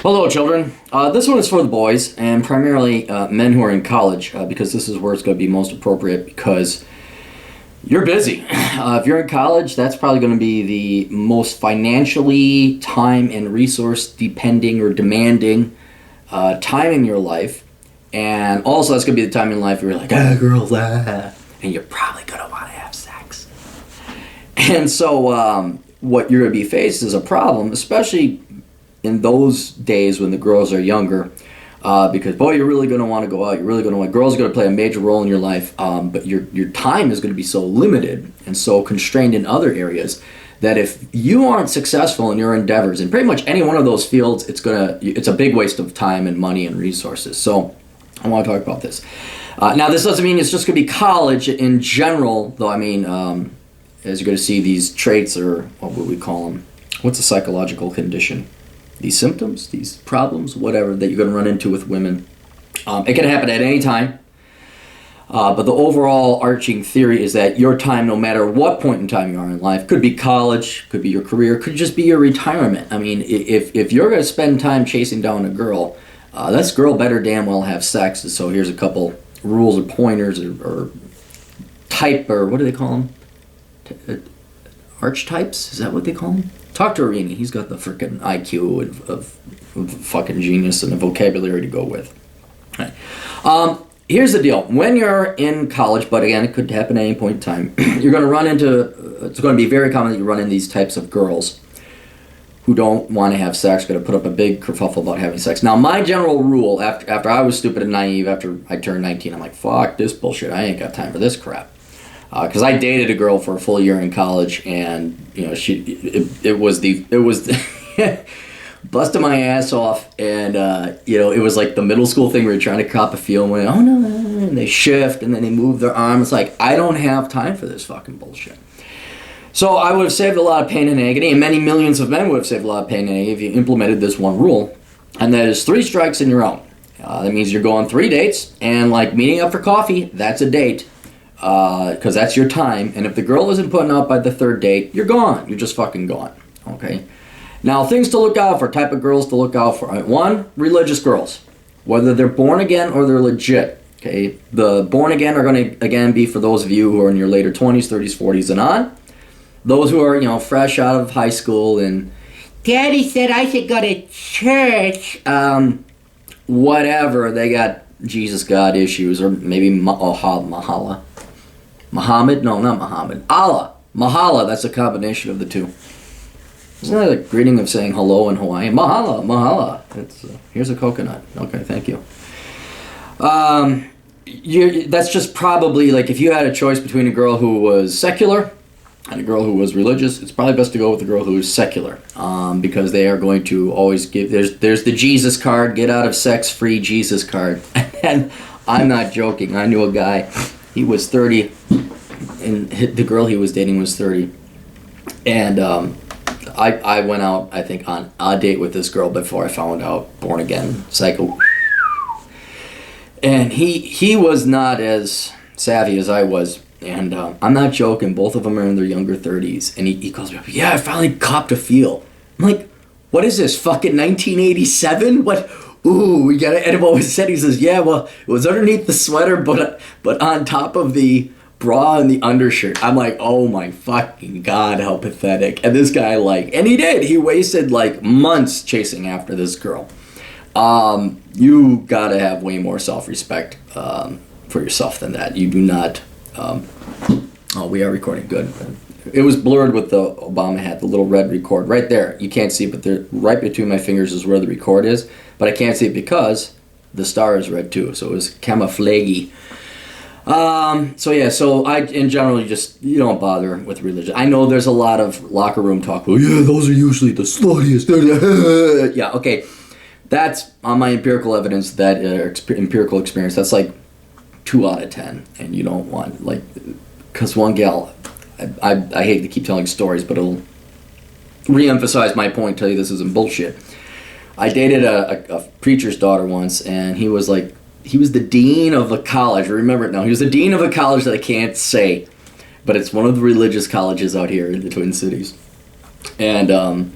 Hello, children. This one is for the boys, and primarily men who are in college, because this is where it's going to be most appropriate because you're busy. If you're in college, that's probably going to be the most financially, time and resource depending or demanding time in your life. And also, that's going to be the time in life where you're like, girls, and you're probably going to want to have sex. And so, what you're going to be faced is a problem, especially in those days when the girls are younger, because boy, you're really going to want to go out. You're really going to want girls are going to play a major role in your life, but your time is going to be so limited and so constrained in other areas that if you aren't successful in your endeavors in pretty much any one of those fields, it's a big waste of time and money and resources. So I want to talk about this. Now, this doesn't mean it's just going to be college in general, though. I mean, as you're going to see, these traits, or what would we call them? What's a psychological condition? These symptoms, these problems, whatever, that you're going to run into with women. It can happen at any time. But the overall arching theory is that your time, no matter what point in time you are in life, could be college, could be your career, could just be your retirement. I mean, if you're going to spend time chasing down a girl, this girl better damn well have sex. And so here's a couple rules or pointers or type, or what do they call them? Archetypes? Is that what they call them? Talk to Arini. He's got the freaking IQ of fucking genius and the vocabulary to go with. Right. Here's the deal. When you're in college, but again, it could happen at any point in time, you're going to run into, it's going to be very common that you run into these types of girls who don't want to have sex, going to put up a big kerfuffle about having sex. Now, my general rule, after I was stupid and naive, after I turned 19, I'm like, fuck this bullshit. I ain't got time for this crap. Because I dated a girl for a full year in college, and you know, it was busted my ass off, and it was like the middle school thing where you're trying to cop a feel, and went, oh no, and they shift, and then they move their arm. It's like, I don't have time for this fucking bullshit. So I would have saved a lot of pain and agony, and many millions of men would have saved a lot of pain and agony if you implemented this one rule, and that is 3 strikes and you're out. That means you're going 3 dates, and like meeting up for coffee, that's a date. Because that's your time, and if the girl isn't putting up by the 3rd date, you're gone. You're just fucking gone. Okay. Now, things to look out for, type of girls to look out for. One, religious girls, whether they're born again or they're legit. Okay. The born again are going to again be for those of you who are in your later 20s, 30s, 40s, and on. Those who are fresh out of high school and Daddy said I should go to church. Whatever, they got Jesus God issues, or maybe Mahala. Muhammad? No, not Muhammad. Allah. Mahala, that's a combination of the two. Isn't that a greeting of saying hello in Hawaiian? Mahala, mahala. Here's a coconut. Okay, thank you. That's just probably, like, if you had a choice between a girl who was secular and a girl who was religious, it's probably best to go with the girl who is secular, because they are going to always give, there's the Jesus card, get out of sex free Jesus card. And I'm not joking. I knew a guy, he was 30, and the girl he was dating was 30. And I went out, I think, on a date with this girl before I found out, born again, psycho. And he was not as savvy as I was. And I'm not joking, both of them are in their younger 30s. And he calls me up, yeah, I finally copped a feel. I'm like, what is this, fucking 1987? What? Ooh, we got it. And what was said, he says, yeah, well, it was underneath the sweater, but on top of the bra and the undershirt. I'm like, oh my fucking God, how pathetic. And this guy, and he did. He wasted, months chasing after this girl. You gotta have way more self-respect for yourself than that. You do not... we are recording. Good. It was blurred with the Obama hat, the little red record right there. You can't see it, but right between my fingers is where the record is. But I can't see it because the star is red too, so it was camouflagey. So I, in general, you don't bother with religion. I know there's a lot of locker room talk. Well, yeah, those are usually the sluttiest. Yeah, okay. That's on my empirical evidence, that empirical experience. That's like 2 out of 10, and you don't want, because one gal, I hate to keep telling stories, but it'll re-emphasize my point, tell you this isn't bullshit. I dated a preacher's daughter once, and he was the dean of a college. I remember it now. He was the dean of a college that I can't say, but it's one of the religious colleges out here in the Twin Cities. And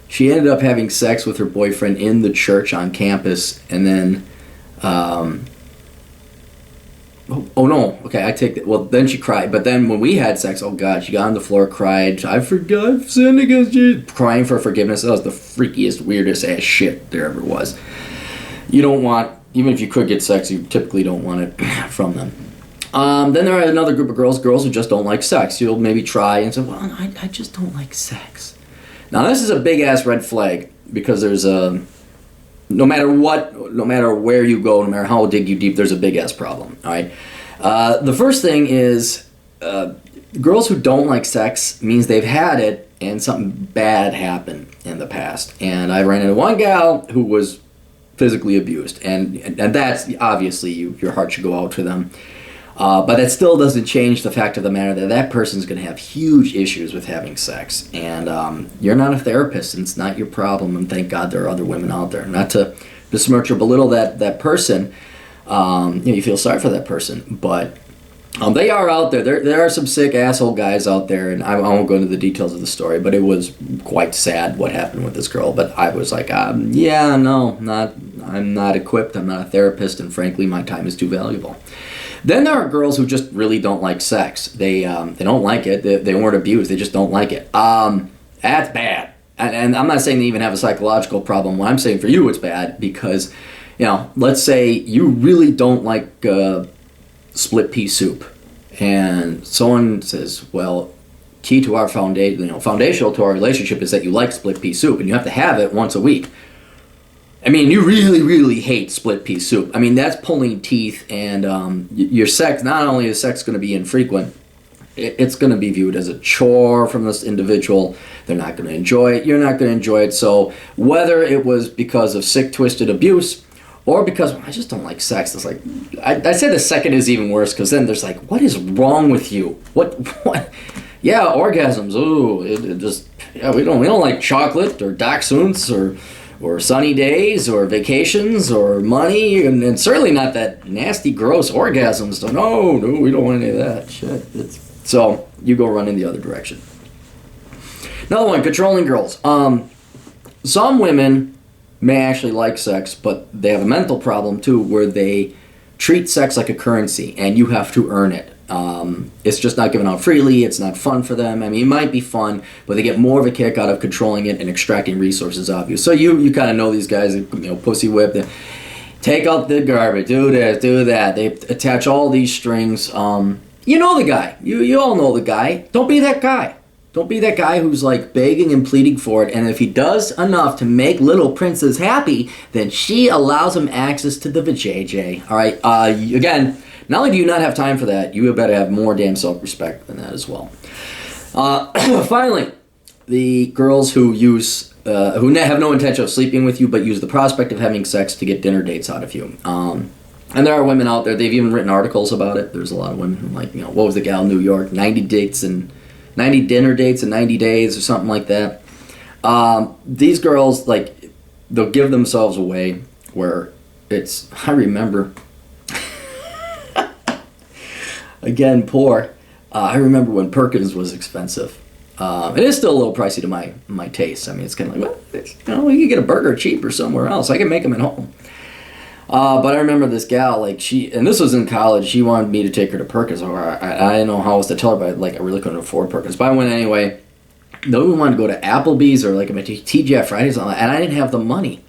She ended up having sex with her boyfriend in the church on campus, and then, oh no, okay, I take that. Well, then she cried, but then when we had sex, oh God, she got on the floor, cried, I forgot, I've sinned against you, crying for forgiveness. That was the freakiest, weirdest ass shit there ever was. You don't want, even if you could get sex, you typically don't want it from them. Then there are another group of girls who just don't like sex. You'll maybe try and say, well, I just don't like sex. Now, this is a big-ass red flag, because there's a, no matter where you go, no matter how dig you deep, there's a big-ass problem, all right? The first thing is, girls who don't like sex means they've had it and something bad happened in the past. And I ran into one gal who was physically abused, and that's, obviously, your heart should go out to them. But that still doesn't change the fact of the matter that that person's going to have huge issues with having sex. And you're not a therapist, and it's not your problem, and thank God there are other women out there. Not to besmirch or belittle that person. You feel sorry for that person. But they are out there. There are some sick asshole guys out there, and I won't go into the details of the story, but it was quite sad what happened with this girl. But I was like, I'm not equipped. I'm not a therapist, and frankly, my time is too valuable. Then there are girls who just really don't like sex. They don't like it. They weren't abused. They just don't like it. That's bad. And I'm not saying they even have a psychological problem. What I'm saying for you, it's bad because, let's say you really don't like split pea soup, and someone says, well, key to our foundational to our relationship is that you like split pea soup, and you have to have it once a week. I mean, you really, really hate split pea soup. I mean, that's pulling teeth, and your sex, not only is sex going to be infrequent, it's going to be viewed as a chore from this individual. They're not going to enjoy it. You're not going to enjoy it. So whether it was because of sick, twisted abuse or because I just don't like sex, it's like, I say the second is even worse, because then there's like, what is wrong with you? What? Yeah, orgasms. Ooh, we don't like chocolate or dachshunds or sunny days, or vacations, or money, and certainly not that nasty, gross orgasms. No, we don't want any of that shit. So you go run in the other direction. Another one, controlling girls. Some women may actually like sex, but they have a mental problem too, where they treat sex like a currency, and you have to earn it. It's just not given out freely. It's not fun for them. I mean, it might be fun, but they get more of a kick out of controlling it and extracting resources out of you. So you kind of know these guys, pussy whip. They take out the garbage, do this, do that. They attach all these strings. You know the guy. You all know the guy. Don't be that guy. Don't be that guy who's like begging and pleading for it. And if he does enough to make little princess happy, then she allows him access to the vajayjay. All right. Again. Not only do you not have time for that, you better have more damn self-respect than that as well. Finally, the girls who have no intention of sleeping with you, but use the prospect of having sex to get dinner dates out of you. And there are women out there, they've even written articles about it. There's a lot of women who what was the gal in New York? 90 dinner dates in 90 days or something like that. These girls, they'll give themselves away where I remember... Again, poor. I remember when Perkins was expensive. It is still a little pricey to my taste. I mean, it's kind of like, well, you can get a burger cheaper somewhere else. I can make them at home. But I remember this gal, and this was in college, she wanted me to take her to Perkins. Or I didn't know how else to tell her, but I really couldn't afford Perkins. But I went anyway. No one wanted to go to Applebee's or like a TGI Fridays, and I didn't have the money.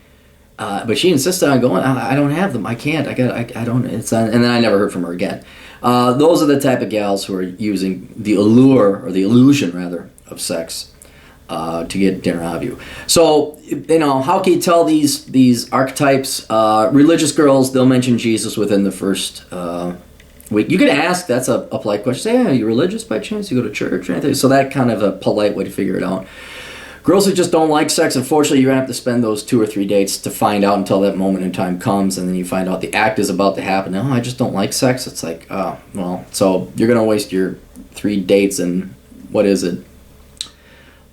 But she insisted on going. I don't have them. I can't. I don't. It's and then I never heard from her again. Those are the type of gals who are using the allure, or the illusion rather, of sex to get dinner out of you. So, how can you tell these archetypes? Religious girls, they'll mention Jesus within the first week. You can ask, that's a polite question. Say, are you religious by chance? You go to church or anything? So that kind of a polite way to figure it out. Girls who just don't like sex, unfortunately, you're going to have to spend those 2 or 3 dates to find out until that moment in time comes, and then you find out the act is about to happen. No, I just don't like sex. It's like, oh, well, so you're going to waste your 3 dates and, what is it?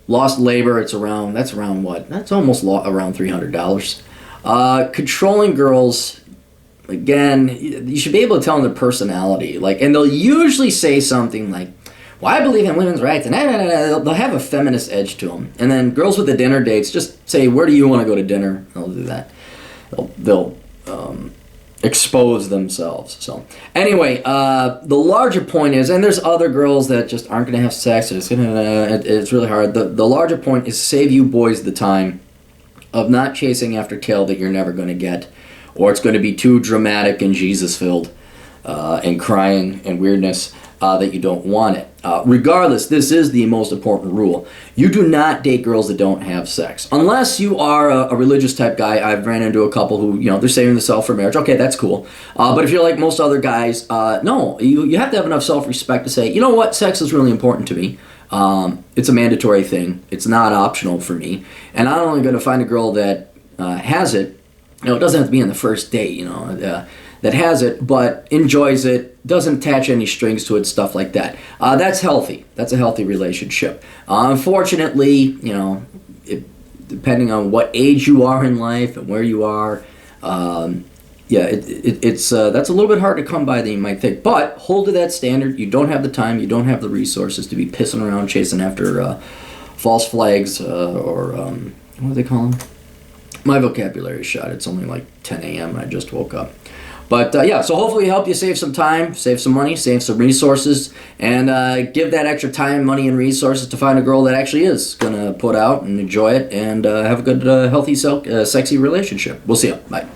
Lost labor, that's around what? That's almost around $300. Controlling girls, again, you should be able to tell them their personality. And they'll usually say something like, well, I believe in women's rights, and they'll have a feminist edge to them. And then girls with the dinner dates just say, where do you want to go to dinner? They'll do that. They'll expose themselves. So anyway, the larger point is, and there's other girls that just aren't going to have sex. It's really hard. The larger point is save you boys the time of not chasing after tail that you're never going to get, or it's going to be too dramatic and Jesus-filled and crying and weirdness that you don't want it. Regardless, this is the most important rule. You do not date girls that don't have sex. Unless you are a religious type guy. I've ran into a couple who, they're saving themselves for marriage. Okay, that's cool. But if you're like most other guys, no, you have to have enough self-respect to say, you know what, sex is really important to me. It's a mandatory thing. It's not optional for me. And I'm only going to find a girl that has it. It doesn't have to be on the first date, that has it, but enjoys it, doesn't attach any strings to it, stuff like that. That's healthy. That's a healthy relationship. Unfortunately, depending on what age you are in life and where you are, it's that's a little bit hard to come by than you might think. But hold to that standard. You don't have the time, you don't have the resources to be pissing around chasing after false flags or what do they call them? My vocabulary is shot. It's only like 10 a.m. and I just woke up. But so hopefully it helped you save some time, save some money, save some resources, and give that extra time, money, and resources to find a girl that actually is going to put out and enjoy it and have a good, healthy, sexy relationship. We'll see you. Bye.